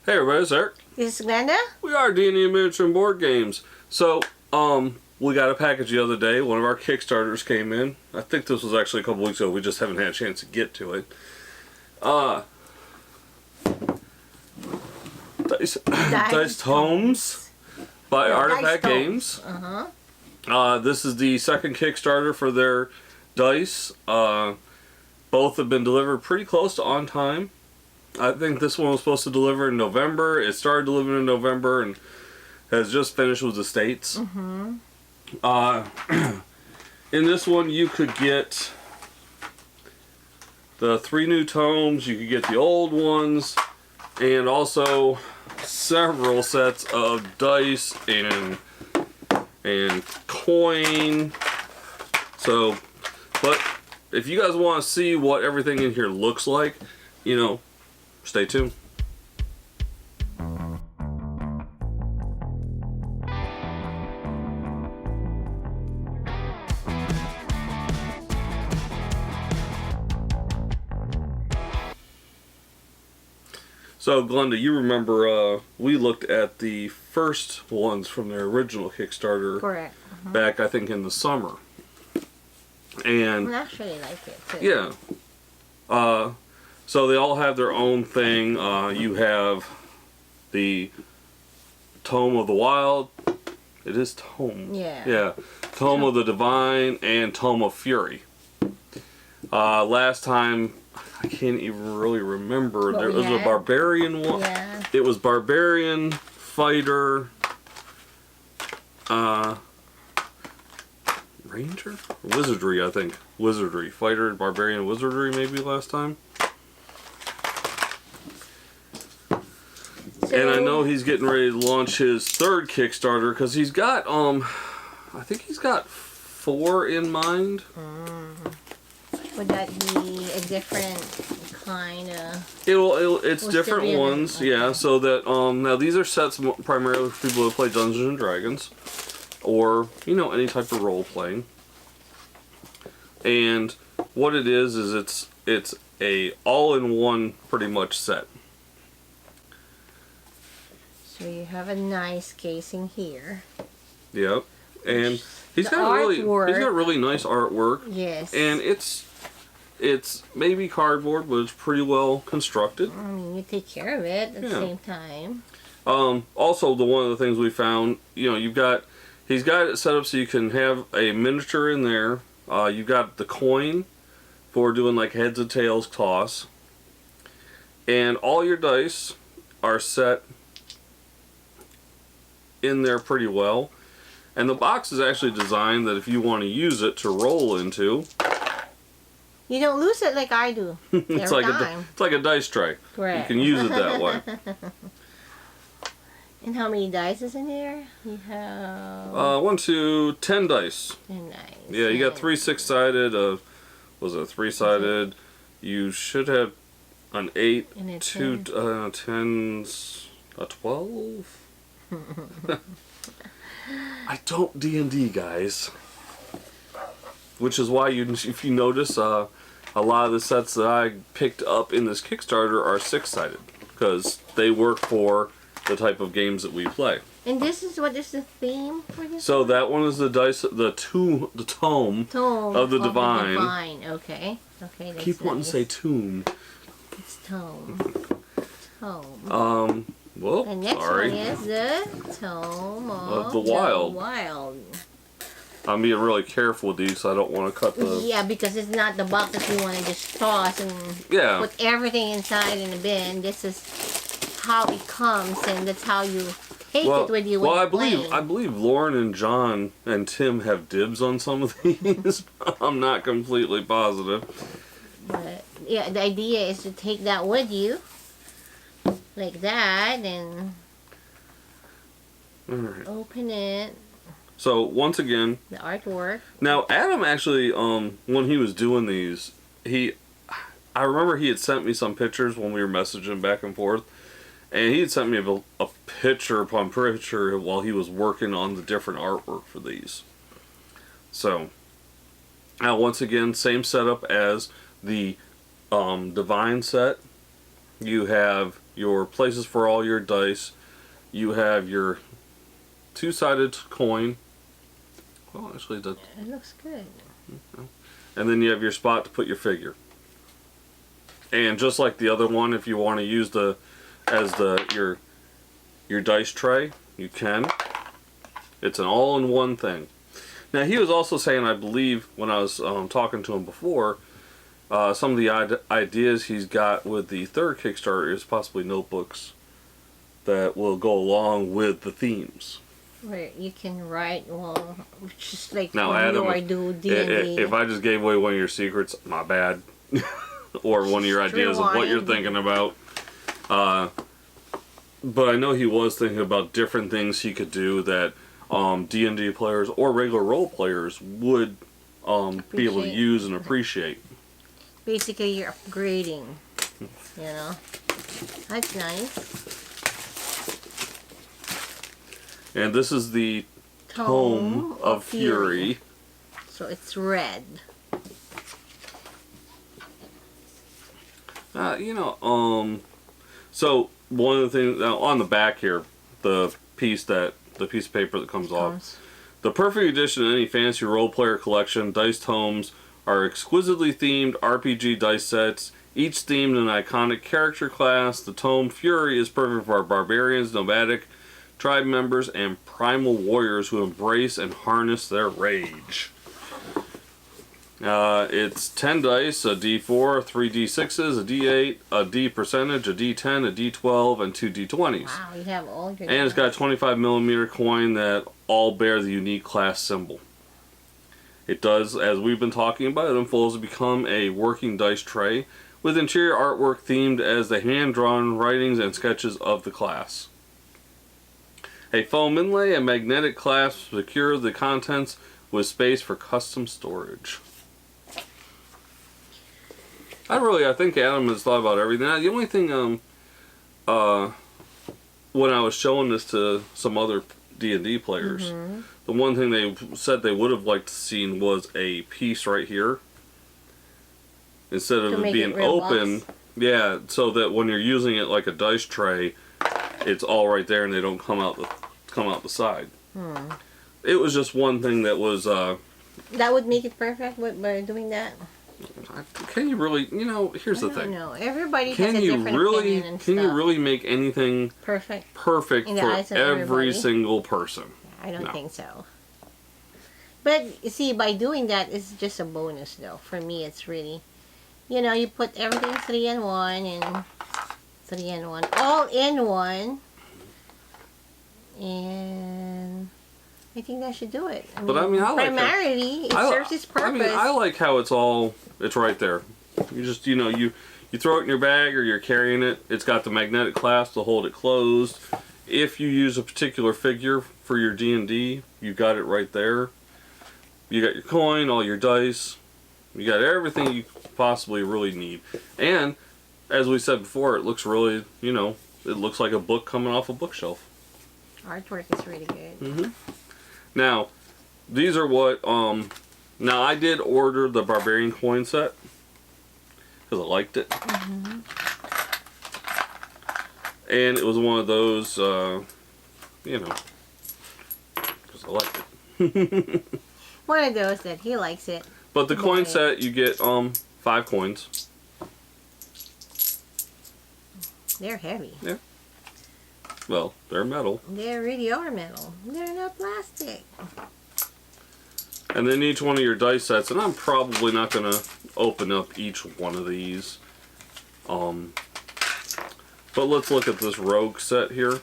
Hey everybody, it's Eric. This is Glenda. We are D&D Miniature and Board Games. So, we got a package the other day. One of our Kickstarters came in. I think this was actually a couple weeks ago. We just haven't had a chance to get to it. Dice Tomes by Artefact Games. This is the second Kickstarter for their dice. Both have been delivered pretty close to on time. I think this one was supposed to deliver in November. It started delivering in November and has just finished with the States. In this one, you could get the 3 new tomes, you could get the old ones, and also several sets of dice and coin. So, but if you guys want to see what everything in here looks like, you know, stay tuned. So, Glenda, you remember we looked at the first ones from their original Kickstarter. Correct. Back, I think, in the summer. And I actually like it too. Yeah. So they all have their own thing. You have the Tome of the Wild. It is Tome. Yeah. Yeah. Tome of the Divine and Tome of Fury. Last time, I can't even really remember. There was a Barbarian one. Yeah. It was Barbarian, Fighter, Ranger? Wizardry, I think. Wizardry. Fighter, Barbarian, Wizardry maybe last time. And I know he's getting ready to launch his third Kickstarter because he's got, I think he's got 4 in mind. Would that be a different kind of... It's different ones, okay. Yeah. So that, now these are sets primarily for people who play Dungeons and Dragons. Or, you know, any type of role playing. And what it is it's a all-in-one pretty much set. So you have a nice casing here. Yep. And he's got really nice artwork. Yes. And it's maybe cardboard, but it's pretty well constructed. I mean, you take care of it at the same time. Also, one of the things we found, you know, he's got it set up so you can have a miniature in there. You've got the coin for doing like heads and tails toss. And all your dice are set in there pretty well. And the box is actually designed that if you want to use it to roll into, you don't lose it like I do. It's like a dice tray. Correct. You can use it that way. And how many dice is in here? You have 1, 2, 10 dice. 10 dice. Yeah, you got 3 6-sided. Was it a 3-sided? You should have an 8, and 2 10s, a 12. I don't D&D, guys. Which is why if you notice, a lot of the sets that I picked up in this Kickstarter are 6-sided because they work for the type of games that we play. And this is what is the theme for this? So that one is the tome of the Divine. Okay. Okay. That's Keep wanting to say tomb. It's tome. Well, the next sorry. one is the Tome of the Wild. I'm being really careful with these, so I don't want to cut the... Yeah, because it's not the box that you want to just toss and put everything inside in the bin. This is how it comes, and that's how you take it with you when you're playing. I believe Lauren and John and Tim have dibs on some of these. I'm not completely positive. But, yeah, the idea is to take that with you. Like that, and open it. So once again, the artwork. Now Adam actually, when he was doing these, I remember he had sent me some pictures when we were messaging back and forth, and he had sent me a picture upon picture while he was working on the different artwork for these. So now once again, same setup as the Divine set. You have your places for all your dice. You have your two-sided coin. Well, actually, it looks good. And then you have your spot to put your figure. And just like the other one, if you want to use your dice tray, you can. It's an all-in-one thing. Now, he was also saying, I believe, when I was talking to him before, some of the ideas he's got with the third Kickstarter is possibly notebooks that will go along with the themes. Where you can write, well, just like now, Adam, I do D&D. If I just gave away one of your secrets, my bad. Or one of your ideas of what you're thinking about. But I know he was thinking about different things he could do that D&D players or regular role players would be able to use and appreciate. Basically, you're upgrading. You know? That's nice. And this is the Tome of Fury. So it's red. So one of the things on the back here, the piece of paper that comes off, the perfect addition to any fantasy role player collection. Dice tomes are exquisitely themed RPG dice sets, each themed an iconic character class. The Tome Fury is perfect for our barbarians, nomadic tribe members, and primal warriors who embrace and harness their rage. It's 10 dice, a D4, 3 D6s, a D8, a D percentage, a D10, a D12, and 2 D20s. Wow, you have all your And it's got a 25mm coin that all bear the unique class symbol. It does, as we've been talking about, it unfolds to become a working dice tray with interior artwork themed as the hand-drawn writings and sketches of the class. A foam inlay and magnetic clasp secure the contents with space for custom storage. I think Adam has thought about everything. The only thing, when I was showing this to some other D&D players, the one thing they said they would have liked to seen was a piece right here. Instead of it being open, yeah, so that when you're using it like a dice tray, it's all right there and they don't come out the side. It was just one thing that was... that would make it perfect by doing that? Can you really, here's the thing. No, everybody has a different opinion and stuff. Can you really make anything perfect for every single person? I don't think so. But, you see, by doing that, it's just a bonus, though. For me, it's really, you put everything 3-in-1 and 3-in-1, all in one, and... I think that should do it. I like primarily, it serves its purpose. I like how it's right there. You just, you throw it in your bag or you're carrying it. It's got the magnetic clasp to hold it closed. If you use a particular figure for your D&D, you got it right there. You got your coin, all your dice. You got everything you possibly really need. And, as we said before, it looks really, it looks like a book coming off a bookshelf. Artwork is really good. Now, these are what, now I did order the Barbarian coin set, because I liked it. And it was one of those, because I liked it. One of those that he likes it. But the coin set, you get, 5 coins. They're heavy. Yeah. Well, they're metal. They really are metal. They're not plastic. And then each one of your dice sets, and I'm probably not going to open up each one of these. But let's look at this rogue set here.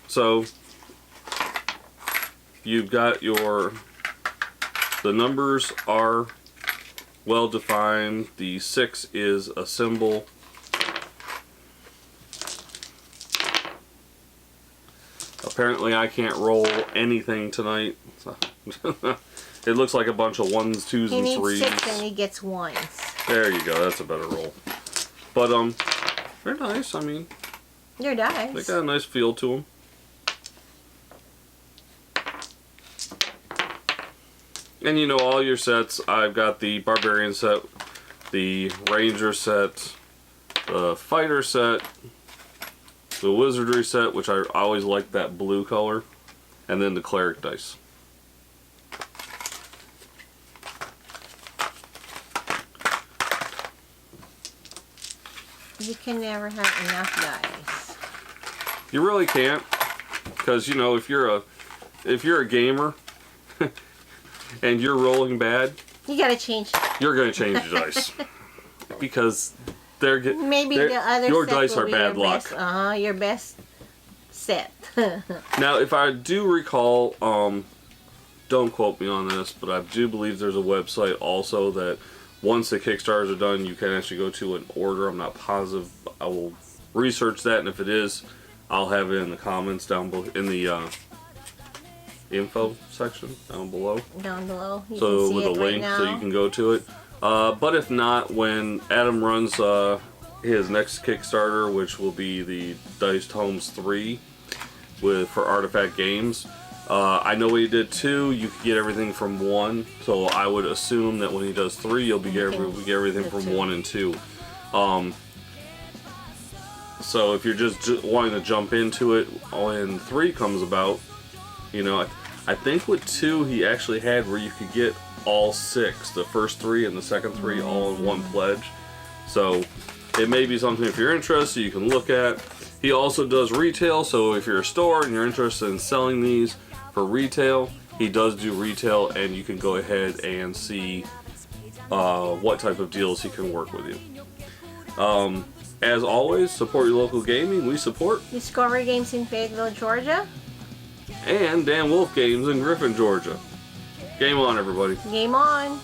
So, you've got the numbers are well defined. The 6 is a symbol. Apparently I can't roll anything tonight. So it looks like a bunch of 1s, 2s, and 3s. He needs 6 and he gets 1s. There you go. That's a better roll. But, they're nice. I mean... They're nice. They got a nice feel to them. And all your sets, I've got the Barbarian set, the Ranger set, the fighter set, the wizardry set, which I always like that blue color, and then the cleric dice. You can never have enough dice. You really can't, because you know, if you're a gamer and you're rolling bad, you gotta change. You're gonna change your dice because maybe the other your set dice will are be bad your luck. Best, your best set. Now, if I do recall, don't quote me on this, but I do believe there's a website also that once the Kickstarters are done, you can actually go to an order. I'm not positive. I will research that, and if it is, I'll have it in the comments down below, in the info section down below. Down below. You So can see with a it link, right so now. you can go to it. But if not, when Adam runs his next Kickstarter, which will be the Diced Homes 3 for Artefact Games. I know he did 2. You can get everything from 1, so I would assume that when he does 3, you'll be get everything from 1 and 2. So if you're just wanting to jump into it when 3 comes about, you know, I think with 2 he actually had where you could get all 6, the first 3 and the second 3 all in one pledge. So it may be something, if you're interested, you can look at. He also does retail, so if you're a store and you're interested in selling these for retail, he does do retail, and you can go ahead and see what type of deals he can work with you. As always, support your local gaming. We support Discovery Games in Fayetteville, Georgia. And Dan Wolf Games in Griffin, Georgia. Game on, everybody. Game on.